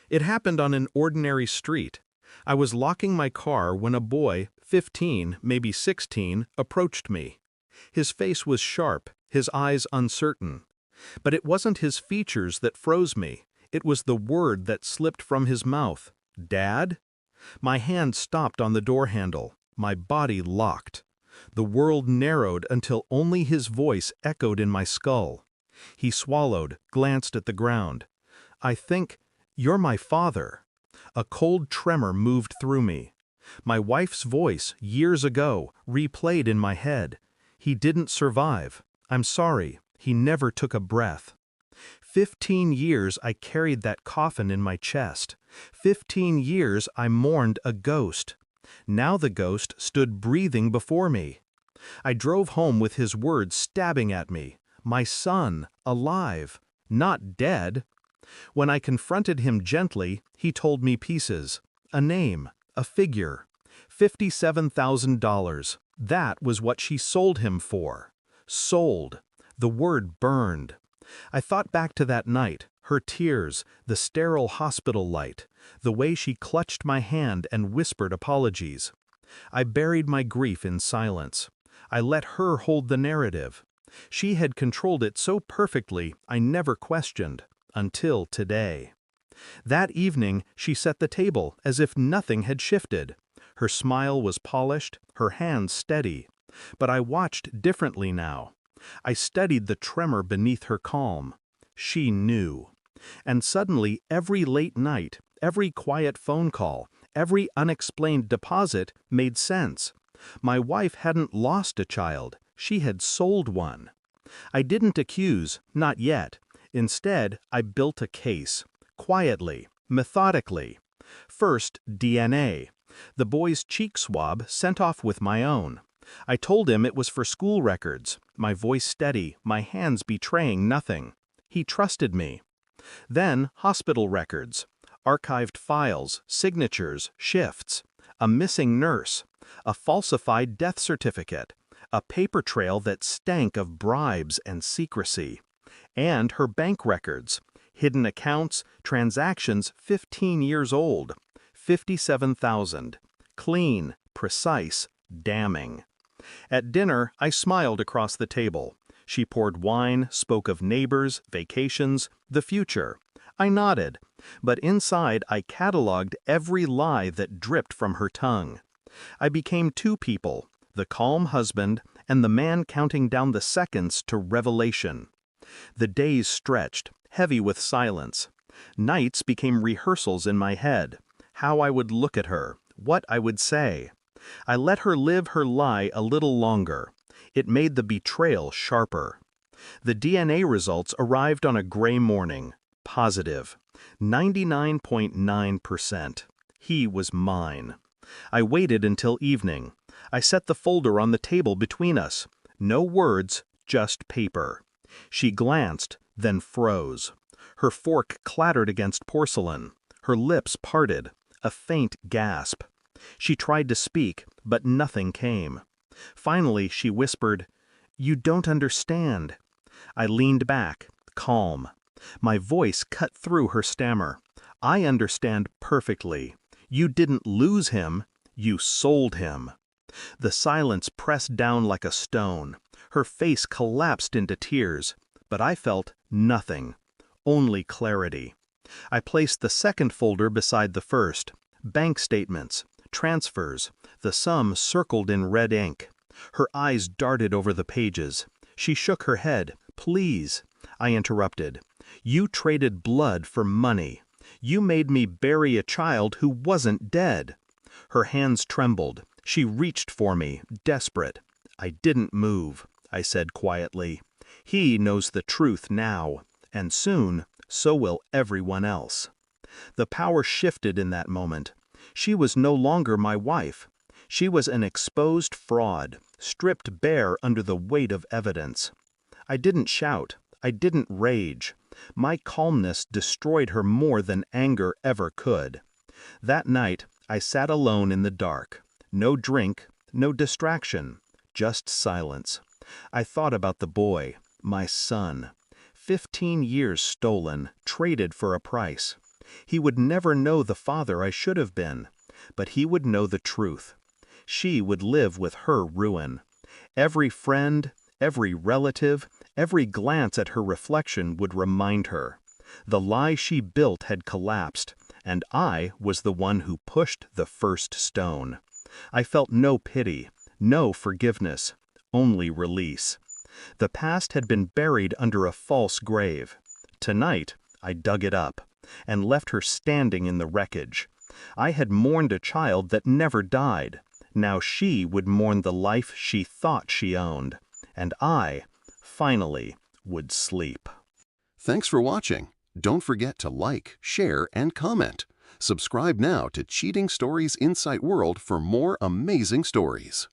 It happened on an ordinary street. I was locking my car when a boy, 15, maybe 16, approached me. His face was sharp, his eyes uncertain. But it wasn't his features that froze me. It was the word that slipped from his mouth. Dad? My hand stopped on the door handle. My body locked. The world narrowed until only his voice echoed in my skull. He swallowed, glanced at the ground. I think, "You're my father." A cold tremor moved through me. My wife's voice, years ago, replayed in my head. He didn't survive. I'm sorry. He never took a breath. 15 years I carried that coffin in my chest. 15 years I mourned a ghost. Now the ghost stood breathing before me. I drove home with his words stabbing at me. My son, alive, not dead. When I confronted him gently, he told me pieces. A name, a figure. $57,000. That was what she sold him for. Sold. The word burned. I thought back to that night, her tears, the sterile hospital light, the way she clutched my hand and whispered apologies. I buried my grief in silence. I let her hold the narrative. She had controlled it so perfectly I never questioned, until today. That evening she set the table as if nothing had shifted. Her smile was polished, her hands steady. But I watched differently now. I studied the tremor beneath her calm. She knew. And suddenly every late night, every quiet phone call, every unexplained deposit made sense. My wife hadn't lost a child, she had sold one. I didn't accuse, not yet. Instead, I built a case, quietly, methodically. First, DNA. The boy's cheek swab sent off with my own. I told him it was for school records, my voice steady, my hands betraying nothing. He trusted me. Then, hospital records, archived files, signatures, shifts, a missing nurse, a falsified death certificate, a paper trail that stank of bribes and secrecy, and her bank records, hidden accounts, transactions 15 years old, 57,000, clean, precise, damning. At dinner, I smiled across the table. She poured wine, spoke of neighbors, vacations, the future. I nodded, but inside I cataloged every lie that dripped from her tongue. I became two people, the calm husband and the man counting down the seconds to revelation. The days stretched, heavy with silence. Nights became rehearsals in my head. How I would look at her, what I would say. I let her live her lie a little longer. It made the betrayal sharper. The DNA results arrived on a gray morning. Positive. 99.9%. He was mine. I waited until evening. I set the folder on the table between us. No words, just paper. She glanced, then froze. Her fork clattered against porcelain. Her lips parted. A faint gasp. She tried to speak, but nothing came. Finally, she whispered, "You don't understand." I leaned back, calm. My voice cut through her stammer. "I understand perfectly. You didn't lose him, you sold him." The silence pressed down like a stone. Her face collapsed into tears, but I felt nothing, only clarity. I placed the second folder beside the first. Bank statements, transfers, the sum circled in red ink. Her eyes darted over the pages. She shook her head. "Please," I interrupted. "You traded blood for money. You made me bury a child who wasn't dead." Her hands trembled. She reached for me, desperate. I didn't move. I said quietly, "He knows the truth now, and soon, so will everyone else." The power shifted in that moment. She was no longer my wife. She was an exposed fraud, stripped bare under the weight of evidence. I didn't shout. I didn't rage. My calmness destroyed her more than anger ever could. That night, I sat alone in the dark. No drink, no distraction, just silence. I thought about the boy, my son. 15 years stolen, traded for a price. He would never know the father I should have been, but he would know the truth. She would live with her ruin. Every friend, every relative, every glance at her reflection would remind her. The lie she built had collapsed, and I was the one who pushed the first stone. I felt no pity, no forgiveness, only release. The past had been buried under a false grave. Tonight, I dug it up and left her standing in the wreckage. I had mourned a child that never died. Now she would mourn the life she thought she owned. And I, finally, would sleep. Thanks for watching. Don't forget to like, share, and comment. Subscribe now to Cheating Stories Insight World for more amazing stories.